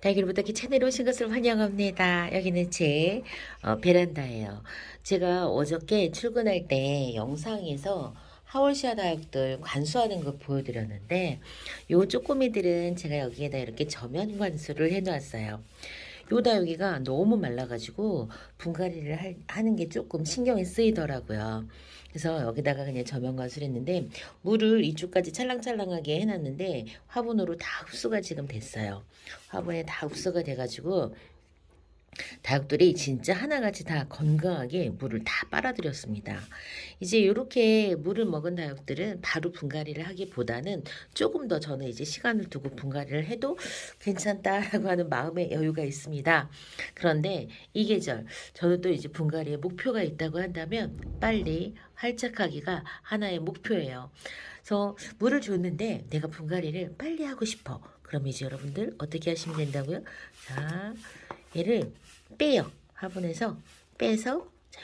달걀부탁기 채널에 오신 것을 환영합니다. 여기는 제 베란다예요. 제가 어저께 출근할 때 영상에서 하월시아 다육들 관수하는 거 보여드렸는데 요 쪼꼬미들은 제가 여기에다 이렇게 저면 관수를 해놓았어요. 요 다육이가 너무 말라가지고 분갈이를 하는 게 조금 신경이 쓰이더라고요. 그래서 여기다가 그냥 저면 관수를 했는데 물을 이쪽까지 찰랑찰랑하게 해놨는데 화분으로 다 흡수가 지금 됐어요. 화분에 다 흡수가 돼가지고 다육들이 진짜 하나같이 다 건강하게 물을 다 빨아들였습니다. 이제 이렇게 물을 먹은 다육들은 바로 분갈이를 하기보다는 조금 더 저는 이제 시간을 두고 분갈이를 해도 괜찮다라고 하는 마음의 여유가 있습니다. 그런데 이 계절 저는 또 이제 분갈이에 목표가 있다고 한다면 빨리 활착하기가 하나의 목표예요. 그래서 물을 줬는데 내가 분갈이를 빨리 하고 싶어. 그럼 이제 여러분들 어떻게 하시면 된다고요? 자, 얘를 빼요. 화분에서 빼서 자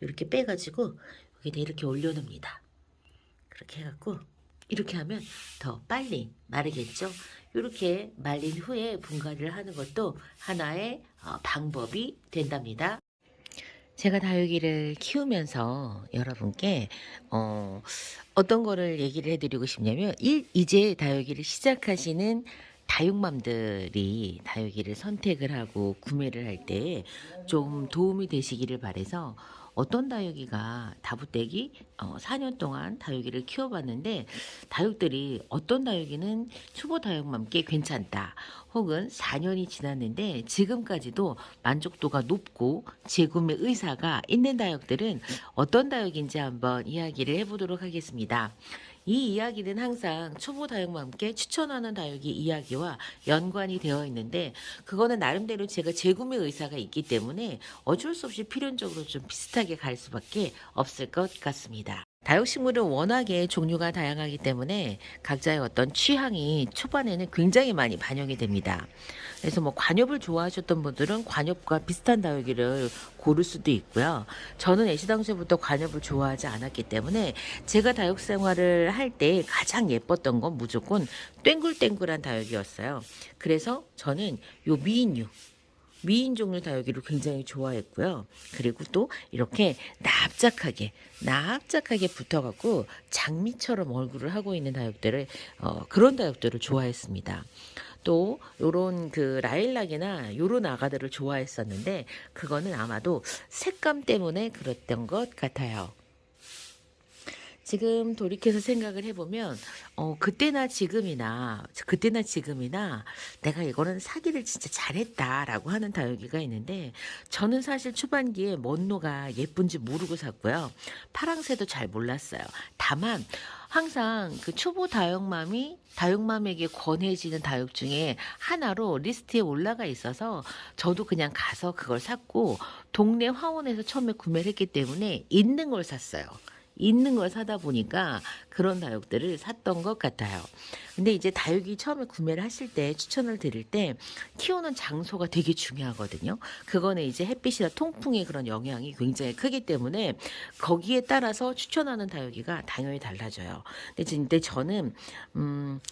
이렇게 빼가지고 여기다 이렇게 올려놓습니다. 그렇게 해갖고 이렇게 하면 더 빨리 마르겠죠. 이렇게 말린 후에 분갈이를 하는 것도 하나의 방법이 된답니다. 제가 다육이를 키우면서 여러분께 어떤 거를 얘기를 해드리고 싶냐면 이제 다육이를 시작하시는 다육맘들이 다육이를 선택을 하고 구매를 할 때 좀 도움이 되시기를 바래서 어떤 다육이가 다부떼기 4년 동안 다육이를 키워봤는데 다육들이 어떤 다육이는 초보 다육맘께 괜찮다 혹은 4년이 지났는데 지금까지도 만족도가 높고 재구매 의사가 있는 다육들은 어떤 다육인지 한번 이야기를 해보도록 하겠습니다. 이 이야기는 항상 초보 다육과 함께 추천하는 다육이 이야기와 연관이 되어 있는데 그거는 나름대로 제가 재구매 의사가 있기 때문에 어쩔 수 없이 필연적으로 좀 비슷하게 갈 수밖에 없을 것 같습니다. 다육식물은 워낙에 종류가 다양하기 때문에 각자의 어떤 취향이 초반에는 굉장히 많이 반영이 됩니다. 그래서 뭐 관엽을 좋아하셨던 분들은 관엽과 비슷한 다육이를 고를 수도 있고요. 저는 애시당초부터 관엽을 좋아하지 않았기 때문에 제가 다육 생활을 할 때 가장 예뻤던 건 무조건 땡글땡글한 다육이었어요. 그래서 저는 요 미인 종류 다육이를 굉장히 좋아했고요. 그리고 또 이렇게 납작하게 붙어갖고 장미처럼 얼굴을 하고 있는 다육들을 그런 다육들을 좋아했습니다. 또 요런 그 라일락이나 요런 아가들을 좋아했었는데 그거는 아마도 색감 때문에 그랬던 것 같아요. 지금 돌이켜서 생각을 해보면 그때나 지금이나 내가 이거는 사기를 진짜 잘했다라고 하는 다육이가 있는데 저는 사실 초반기에 먼노가 예쁜지 모르고 샀고요. 파랑새도 잘 몰랐어요. 다만 항상 그 초보 다육맘에게 권해지는 다육 중에 하나로 리스트에 올라가 있어서 저도 그냥 가서 그걸 샀고 동네 화원에서 처음에 구매를 했기 때문에 있는 걸 샀어요. 있는 걸 사다 보니까 그런 다육들을 샀던 것 같아요. 근데 이제 다육이 처음에 구매를 하실 때 추천을 드릴 때 키우는 장소가 되게 중요하거든요. 그거는 이제 햇빛이나 통풍의 그런 영향이 굉장히 크기 때문에 거기에 따라서 추천하는 다육이가 당연히 달라져요. 근데 저는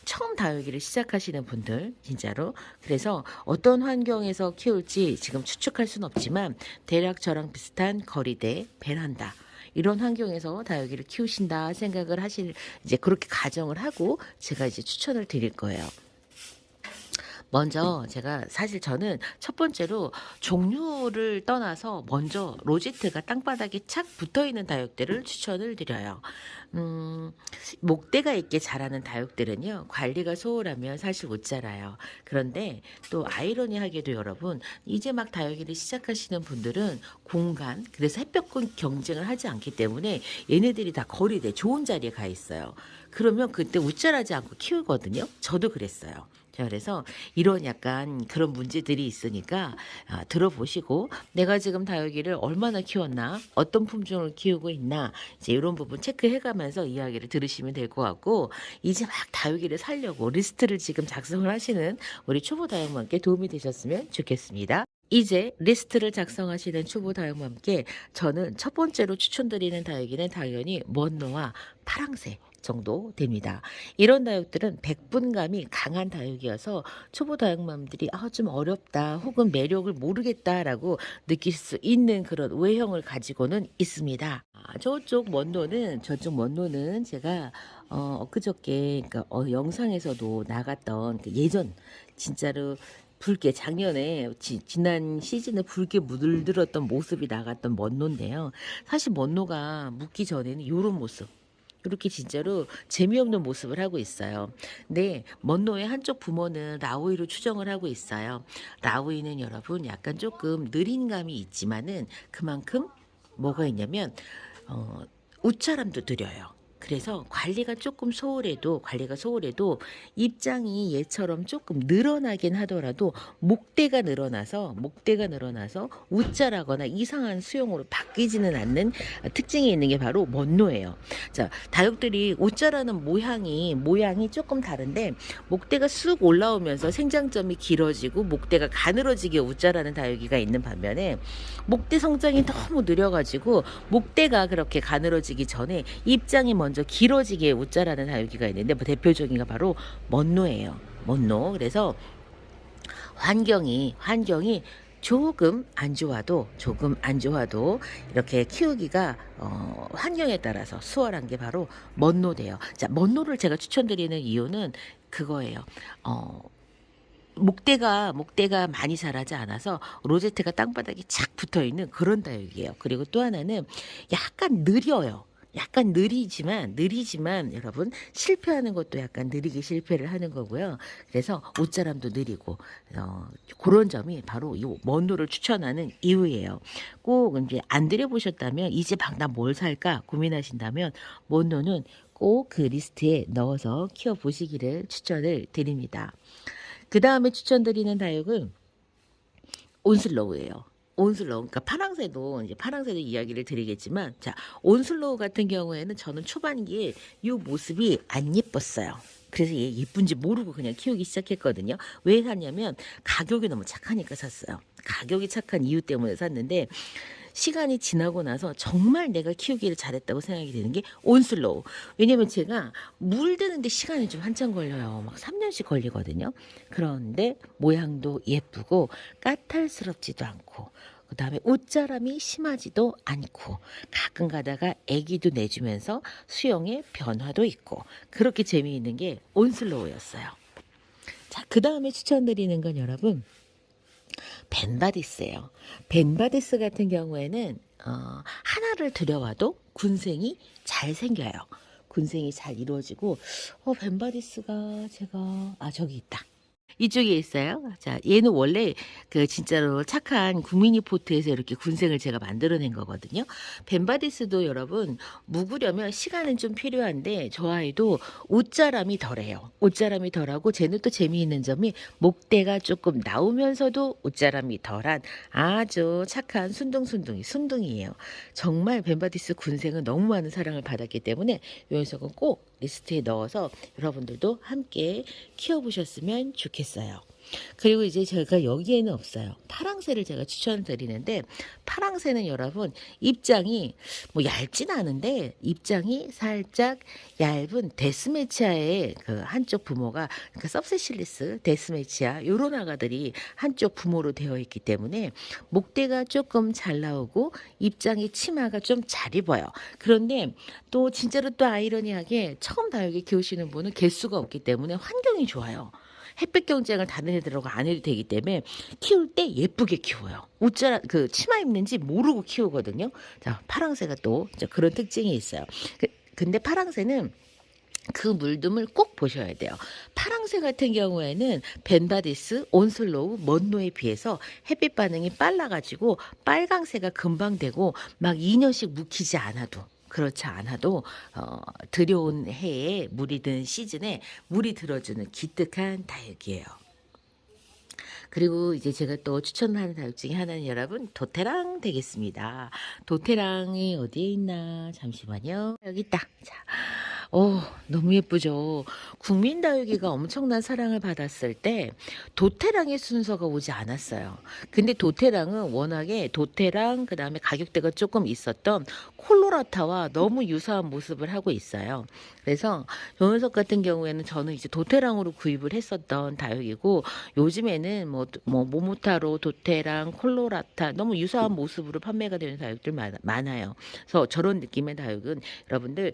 처음 다육이를 시작하시는 분들 진짜로 그래서 어떤 환경에서 키울지 지금 추측할 수는 없지만 대략 저랑 비슷한 거리대 베란다 이런 환경에서 다육이를 키우신다 생각을 이제 그렇게 가정을 하고 제가 이제 추천을 드릴 거예요. 먼저 제가 사실 저는 첫 번째로 종류를 떠나서 먼저 로제트가 땅바닥에 착 붙어있는 다육들을 추천을 드려요. 목대가 있게 자라는 다육들은요 관리가 소홀하면 사실 못 자라요. 그런데 또 아이러니하게도 여러분 이제 막 다육이를 시작하시는 분들은 공간 그래서 햇볕 경쟁을 하지 않기 때문에 얘네들이 다 거리대 좋은 자리에 가 있어요. 그러면 그때 웃자라지 않고 키우거든요. 저도 그랬어요. 자, 그래서 이런 약간 그런 문제들이 있으니까 들어보시고 내가 지금 다육이를 얼마나 키웠나 어떤 품종을 키우고 있나 이제 이런 부분 체크해가면서 이야기를 들으시면 될 것 같고 이제 막 다육이를 살려고 리스트를 지금 작성을 하시는 우리 초보 다육맘께 도움이 되셨으면 좋겠습니다. 이제 리스트를 작성하시는 초보 다육맘께 저는 첫 번째로 추천드리는 다육이는 당연히 먼노와 파랑새 정도 됩니다. 이런 다육들은 백분감이 강한 다육이어서 초보 다육맘들이 좀 어렵다 혹은 매력을 모르겠다라고 느낄 수 있는 그런 외형을 가지고는 있습니다. 저쪽 먼 노는 제가 엊그저께 그러니까 영상에서도 나갔던 그 예전 진짜로 붉게 작년에 지난 시즌에 붉게 물들었던 모습이 나갔던 먼노인데요. 사실 먼노가 묻기 전에는 요런 모습 이렇게 진짜로 재미없는 모습을 하고 있어요. 근데 먼노의 한쪽 부모는 라우이로 추정을 하고 있어요. 라우이는 여러분 약간 조금 느린 감이 있지만은 그만큼 뭐가 있냐면 웃자람도 느려요. 그래서 관리가 소홀해도 입장이 얘처럼 조금 늘어나긴 하더라도 목대가 늘어나서 웃자라거나 이상한 수용으로 바뀌지는 않는 특징이 있는 게 바로 먼노예요. 자, 다육들이 웃자라는 모양이 조금 다른데 목대가 쑥 올라오면서 생장점이 길어지고 목대가 가늘어지게 웃자라는 다육이가 있는 반면에 목대 성장이 너무 느려가지고 목대가 그렇게 가늘어지기 전에 입장이 먼저 길어지게 웃자라는 다육이가 있는데 대표적인 게 바로 먼노예요. 먼노. 그래서 환경이 조금 안 좋아도 이렇게 키우기가 환경에 따라서 수월한 게 바로 먼노돼요. 자, 먼노를 제가 추천드리는 이유는 그거예요. 목대가 많이 자라지 않아서 로제트가 땅바닥에 착 붙어 있는 그런 다육이에요. 그리고 또 하나는 약간 느려요. 약간 느리지만 여러분 실패하는 것도 약간 느리게 실패를 하는 거고요. 그래서 옷자람도 느리고 그런 점이 바로 이 먼노를 추천하는 이유예요. 꼭 이제 안 들여보셨다면 이제 방금 뭘 살까 고민하신다면 먼노는 꼭 그 리스트에 넣어서 키워 보시기를 추천을 드립니다. 그 다음에 추천드리는 다육은 온슬로우예요. 온슬로우, 그러니까 파랑새도 이야기를 드리겠지만, 자, 온슬로우 같은 경우에는 저는 초반기에 이 모습이 안 예뻤어요. 그래서 얘 예쁜지 모르고 그냥 키우기 시작했거든요. 왜 샀냐면 가격이 너무 착하니까 샀어요. 가격이 착한 이유 때문에 샀는데 시간이 지나고 나서 정말 내가 키우기를 잘했다고 생각이 되는 게 온슬로우. 왜냐면 제가 물드는데 시간이 좀 한참 걸려요. 막 3년씩 걸리거든요. 그런데 모양도 예쁘고 까탈스럽지도 않고 그 다음에 옷자람이 심하지도 않고 가끔 가다가 애기도 내주면서 수영의 변화도 있고 그렇게 재미있는 게 온슬로우였어요. 자, 그 다음에 추천드리는 건 여러분 벤바디스예요. 벤바디스 같은 경우에는 하나를 들여와도 군생이 잘 생겨요. 군생이 잘 이루어지고 벤바디스가 제가 저기 있다. 이쪽에 있어요. 자, 얘는 원래 그 진짜로 착한 구미니 포트에서 이렇게 군생을 제가 만들어낸 거거든요. 벤바디스도 여러분 묵으려면 시간은 좀 필요한데 저 아이도 옷자람이 덜해요. 옷자람이 덜하고 쟤는 또 재미있는 점이 목대가 조금 나오면서도 옷자람이 덜한 아주 착한 순둥이에요. 정말 벤바디스 군생은 너무 많은 사랑을 받았기 때문에 이 녀석은 꼭 리스트에 넣어서 여러분들도 함께 키워보셨으면 좋겠어요. 그리고 이제 제가 여기에는 없어요. 파랑새를 제가 추천드리는데 파랑새는 여러분 입장이 뭐 얇진 않은데 입장이 살짝 얇은 데스메치아의 그 한쪽 부모가 그러니까 섭세실리스 데스메치아 요런 아가들이 한쪽 부모로 되어 있기 때문에 목대가 조금 잘 나오고 입장이 치마가 좀 잘 입어요. 그런데 또 진짜로 또 아이러니하게 처음 다육이 키우시는 분은 개수가 없기 때문에 환경이 좋아요. 햇빛 경쟁을 다른 애들하고 안 해도 되기 때문에 키울 때 예쁘게 키워요. 옷자라 그 치마 입는지 모르고 키우거든요. 자, 파랑새가 또 그런 특징이 있어요. 근데 파랑새는 그 물듬을 꼭 보셔야 돼요. 파랑새 같은 경우에는 벤바디스, 온슬로우, 먼노에 비해서 햇빛 반응이 빨라가지고 빨강새가 금방 되고 막 2년씩 묵히지 않아도 그렇지 않아도 들여온 해에 물이 든 시즌에 물이 들어주는 기특한 다육이에요. 그리고 이제 제가 또 추천하는 다육 중에 하나는 여러분 도테랑 되겠습니다. 도테랑이 어디에 있나 잠시만요. 여기 있다. 자, 너무 예쁘죠. 국민다육이가 엄청난 사랑을 받았을 때 도테랑의 순서가 오지 않았어요. 근데 도테랑은 워낙에 도테랑 그다음에 가격대가 조금 있었던 콜로라타와 너무 유사한 모습을 하고 있어요. 그래서 요 녀석 같은 경우에는 저는 이제 도테랑으로 구입을 했었던 다육이고, 요즘에는 뭐 모모타로, 도테랑, 콜로라타 너무 유사한 모습으로 판매가 되는 다육들 많아요. 그래서 저런 느낌의 다육은 여러분들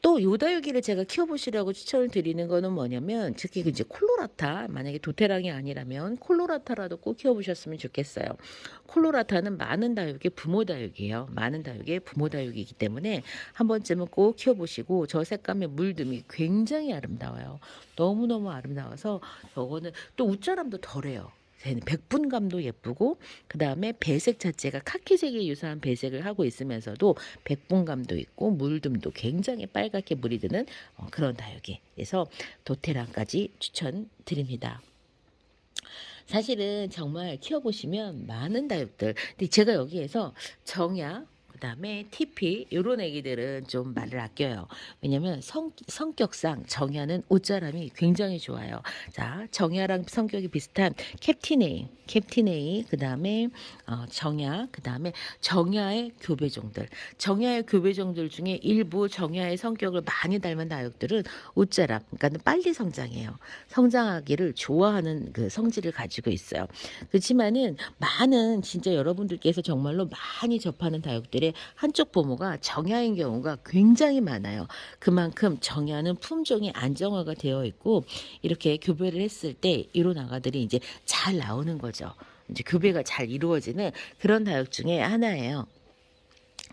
또 요 다육이를 제가 키워보시라고 추천을 드리는 거는 뭐냐면, 특히 이제 콜로라타, 만약에 도테랑이 아니라면 콜로라타라도 꼭 키워보셨으면 좋겠어요. 콜로라타는 많은 다육의 부모 다육이에요. 많은 다육의 부모 다육이기 때문에 한 번쯤은 꼭 키워보시고, 저 색감의 물듬이 굉장히 아름다워요. 너무너무 아름다워서 저거는 또 웃자람도 덜해요. 백분감도 예쁘고, 그 다음에 배색 자체가 카키색에 유사한 배색을 하고 있으면서도 백분감도 있고 물듬도 굉장히 빨갛게 물이 드는 그런 다육이. 그래서 도테랑까지 추천드립니다. 사실은 정말 키워보시면 많은 다육들, 근데 제가 여기에서 정야, 그 다음에 TP 요런 애기들은 좀 말을 아껴요. 왜냐면 성격상 정야는 옷자람이 굉장히 좋아요. 자, 정야랑 성격이 비슷한 캡틴A, 그 다음에 정야, 그 다음에 정야의 교배종들. 정야의 교배종들 중에 일부 정야의 성격을 많이 닮은 다육들은 옷자람, 그러니까 빨리 성장해요. 성장하기를 좋아하는 그 성질을 가지고 있어요. 그렇지만은 많은 진짜 여러분들께서 정말로 많이 접하는 다육들의 한쪽 부모가 정야인 경우가 굉장히 많아요. 그만큼 정야는 품종이 안정화가 되어 있고, 이렇게 교배를 했을 때 이런 아가들이 이제 잘 나오는 거죠. 이제 교배가 잘 이루어지는 그런 다육 중에 하나예요.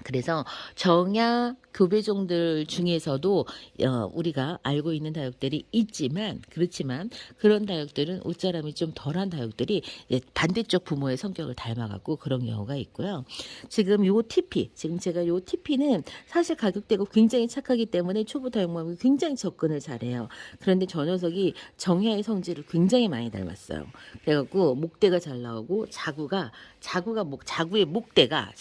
그래서 정야 교배종들 중에서도 우리가 알고 있는 다육들이 있지만, 그렇지만 그런 다육들은 옷자람이 좀 덜한 다육들이 반대쪽 부모의 성격을 닮아갖고 그런 경우가 있고요. 지금 제가 요 TP는 사실 가격대가 굉장히 착하기 때문에 초보 다육맘이 굉장히 접근을 잘해요. 그런데 저 녀석이 정야의 성질을 굉장히 많이 닮았어요. 그래갖고 목대가 잘 나오고 자구의 목대가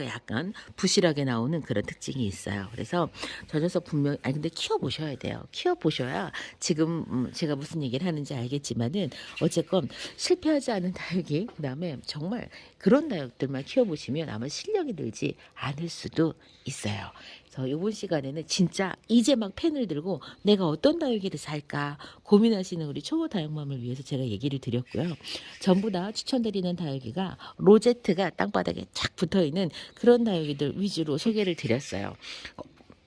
약간 부실하게 나오는 그런 특징이 있어요. 그래서 저 녀석 분명히, 근데 키워보셔야 돼요. 키워보셔야 지금 제가 무슨 얘기를 하는지 알겠지만은, 어쨌건 실패하지 않은 다육이, 그 다음에 정말 그런 다육들만 키워보시면 아마 실력이 늘지 않을 수도 있어요. 그래서 이번 시간에는 진짜 이제 막 펜을 들고 내가 어떤 다육이를 살까 고민하시는 우리 초보 다육맘을 위해서 제가 얘기를 드렸고요. 전부 다 추천드리는 다육이가 로제트가 땅바닥에 착 붙어있는 그런 다육이들 위주로 소개를 드렸어요.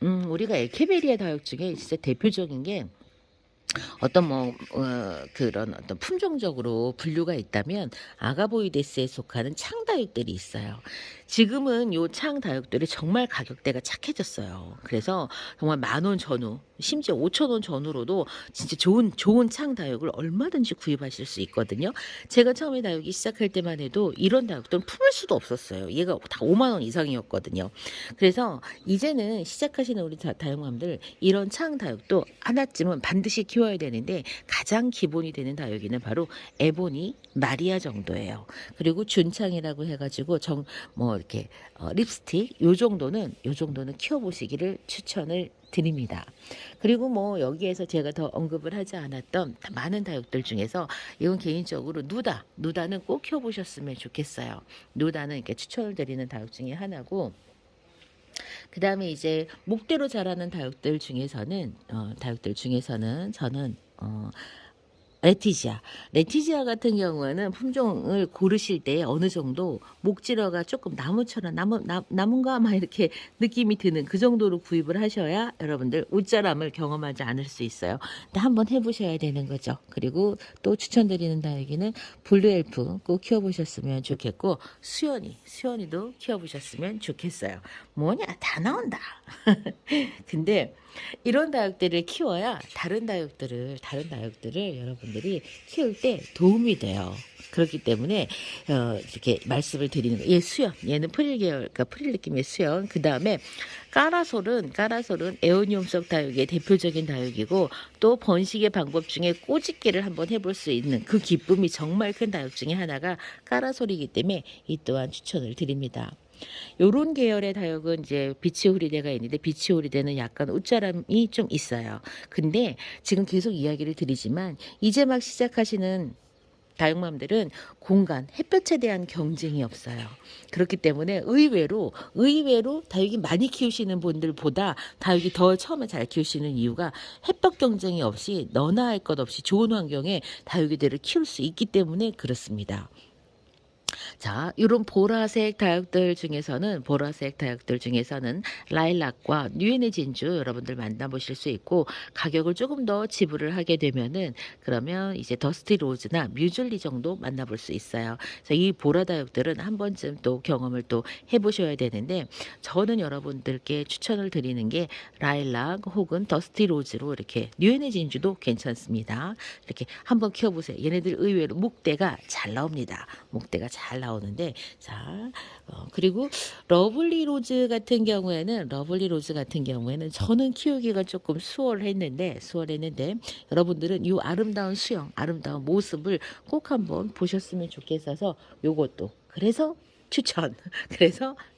우리가 에케베리아 다육 중에 진짜 대표적인 게 그런 어떤 품종적으로 분류가 있다면 아가보이데스에 속하는 창다육들이 있어요. 지금은 요 창다육들이 정말 가격대가 착해졌어요. 그래서 정말 10,000원 전후, 심지어 5,000원 전후로도 진짜 좋은 창다육을 얼마든지 구입하실 수 있거든요. 제가 처음에 다육이 시작할 때만 해도 이런 다육들은 품을 수도 없었어요. 얘가 다 5만 원 이상이었거든요. 그래서 이제는 시작하시는 우리 다육맘들, 이런 창다육도 하나쯤은 반드시 키워야 되는데, 가장 기본이 되는 다육이는 바로 에보니, 마리아 정도예요. 그리고 준창이라고 해가지고 이렇게 립스틱 요 정도는 키워보시기를 추천을 드립니다. 그리고 여기에서 제가 더 언급을 하지 않았던 많은 다육들 중에서 이건 개인적으로 누다는 꼭 키워보셨으면 좋겠어요. 누다는 이렇게 추천을 드리는 다육 중에 하나고, 그 다음에 이제 목대로 자라는 다육들 중에서는 저는 레티지아 같은 경우에는 품종을 고르실 때 어느 정도 목질어가 조금 나무처럼 나무인가 막 이렇게 느낌이 드는 그 정도로 구입을 하셔야 여러분들 웃자람을 경험하지 않을 수 있어요. 근데 한번 해보셔야 되는 거죠. 그리고 또 추천드리는 다육이는 블루엘프 꼭 키워보셨으면 좋겠고, 수연이도 키워보셨으면 좋겠어요. 뭐냐, 다 나온다. 근데 이런 다육들을 키워야 다른 다육들을 여러분들이 키울 때 도움이 돼요. 그렇기 때문에 이렇게 말씀을 드리는 거예요. 얘는 프릴 계열, 그러니까 프릴 느낌의 수연. 그 다음에 까라솔은 에오니움속 다육의 대표적인 다육이고, 또 번식의 방법 중에 꼬집기를 한번 해볼 수 있는 그 기쁨이 정말 큰 다육 중에 하나가 까라솔이기 때문에 이 또한 추천을 드립니다. 요런 계열의 다육은 이제 비치오리데가 있는데, 비치오리데는 약간 웃자람이 좀 있어요. 근데 지금 계속 이야기를 드리지만, 이제 막 시작하시는 다육맘들은 공간, 햇볕에 대한 경쟁이 없어요. 그렇기 때문에 의외로 다육이 많이 키우시는 분들보다 다육이 더 처음에 잘 키우시는 이유가 햇볕 경쟁이 없이 너나 할 것 없이 좋은 환경에 다육이들을 키울 수 있기 때문에 그렇습니다. 자, 이런 보라색 다육들 중에서는 라일락과 뉴에네 진주 여러분들 만나보실 수 있고, 가격을 조금 더 지불을 하게 되면은 그러면 이제 더스티 로즈나 뮤즐리 정도 만나볼 수 있어요. 그래서 이 보라 다육들은 한 번쯤 또 경험을 또 해보셔야 되는데, 저는 여러분들께 추천을 드리는 게 라일락 혹은 더스티 로즈로 이렇게 뉴에네 진주도 괜찮습니다. 이렇게 한번 키워보세요. 얘네들 의외로 목대가 잘 나옵니다. 목대가 잘 나오는데, 자, 그리고 러블리 로즈 같은 경우에는 저는 키우기가 조금 수월했는데 여러분들은 이 아름다운 수영, 아름다운 모습을 꼭 한번 보셨으면 좋겠어서 요것도 그래서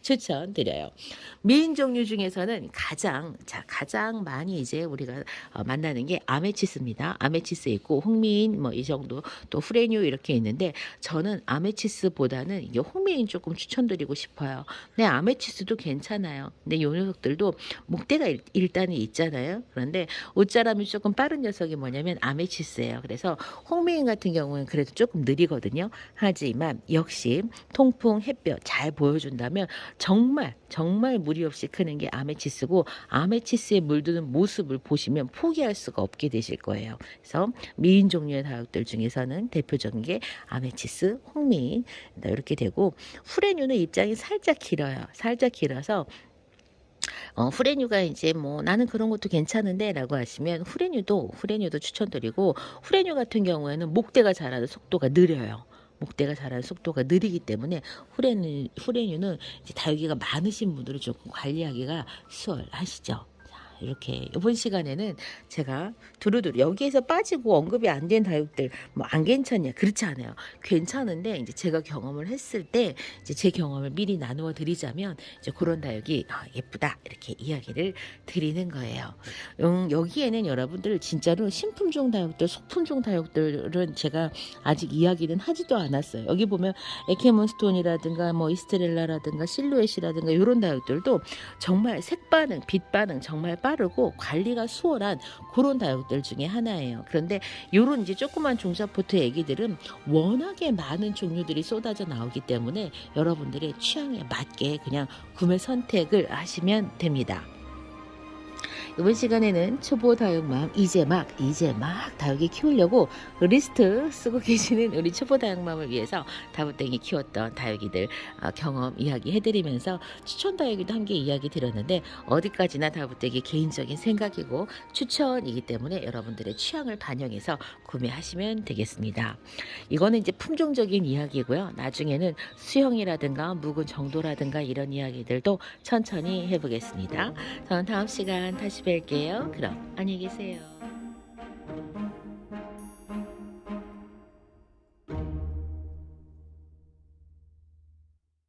추천드려요. 미인 종류 중에서는 가장 많이 이제 우리가 만나는 게 아메치스입니다. 아메치스 있고 홍미인 뭐 이 정도, 또 후레뉴 이렇게 있는데, 저는 아메치스보다는 이게 홍미인 조금 추천드리고 싶어요. 네, 아메치스도 괜찮아요. 근데 요 녀석들도 목대가 일단은 있잖아요. 그런데 옷자람이 조금 빠른 녀석이 뭐냐면 아메치스예요. 그래서 홍미인 같은 경우는 그래도 조금 느리거든요. 하지만 역시 통풍, 햇볕 잘 보여준다면 정말 무리 없이 크는 게 아메치스고, 아메치스에 물드는 모습을 보시면 포기할 수가 없게 되실 거예요. 그래서 미인 종류의 다육들 중에서는 대표적인 게 아메치스, 홍미인 이렇게 되고, 후레뉴는 입장이 살짝 길어서 후레뉴가 이제 뭐 나는 그런 것도 괜찮은데 라고 하시면 후레뉴도 추천드리고, 후레뉴 같은 경우에는 목대가 자라는 속도가 느려요. 목대가 자라는 속도가 느리기 때문에 후레뉴는 이제 다육이가 많으신 분들은 조금 관리하기가 수월하시죠. 이렇게 이번 시간에는 제가 두루두루 여기에서 빠지고 언급이 안 된 다육들 뭐 안 괜찮냐, 그렇지 않아요. 괜찮은데 이제 제가 경험을 했을 때 이제 제 경험을 미리 나누어 드리자면 이제 그런 다육이 예쁘다 이렇게 이야기를 드리는 거예요. 여기에는 여러분들 진짜로 신품종 다육들, 소품종 다육들은 제가 아직 이야기는 하지도 않았어요. 여기 보면 에케몬스톤이라든가 뭐 이스트렐라라든가 실루엣이라든가 이런 다육들도 정말 색 반응, 빛 반응 정말 빠르고 관리가 수월한 그런 다육들 중에 하나예요. 그런데 요런 이제 조그만 종자포트 애기들은 워낙에 많은 종류들이 쏟아져 나오기 때문에 여러분들의 취향에 맞게 그냥 구매 선택을 하시면 됩니다. 이번 시간에는 초보 다육맘 이제 막 다육이 키우려고 리스트 쓰고 계시는 우리 초보 다육맘을 위해서 다부땡이 키웠던 다육이들 경험 이야기 해드리면서 추천 다육이도 함께 이야기 드렸는데, 어디까지나 다부땡이 개인적인 생각이고 추천이기 때문에 여러분들의 취향을 반영해서 구매하시면 되겠습니다. 이거는 이제 품종적인 이야기고요. 나중에는 수형이라든가 묵은 정도라든가 이런 이야기들도 천천히 해보겠습니다. 저는 다음 시간 다시 뵐게요. 그럼 안녕히 계세요.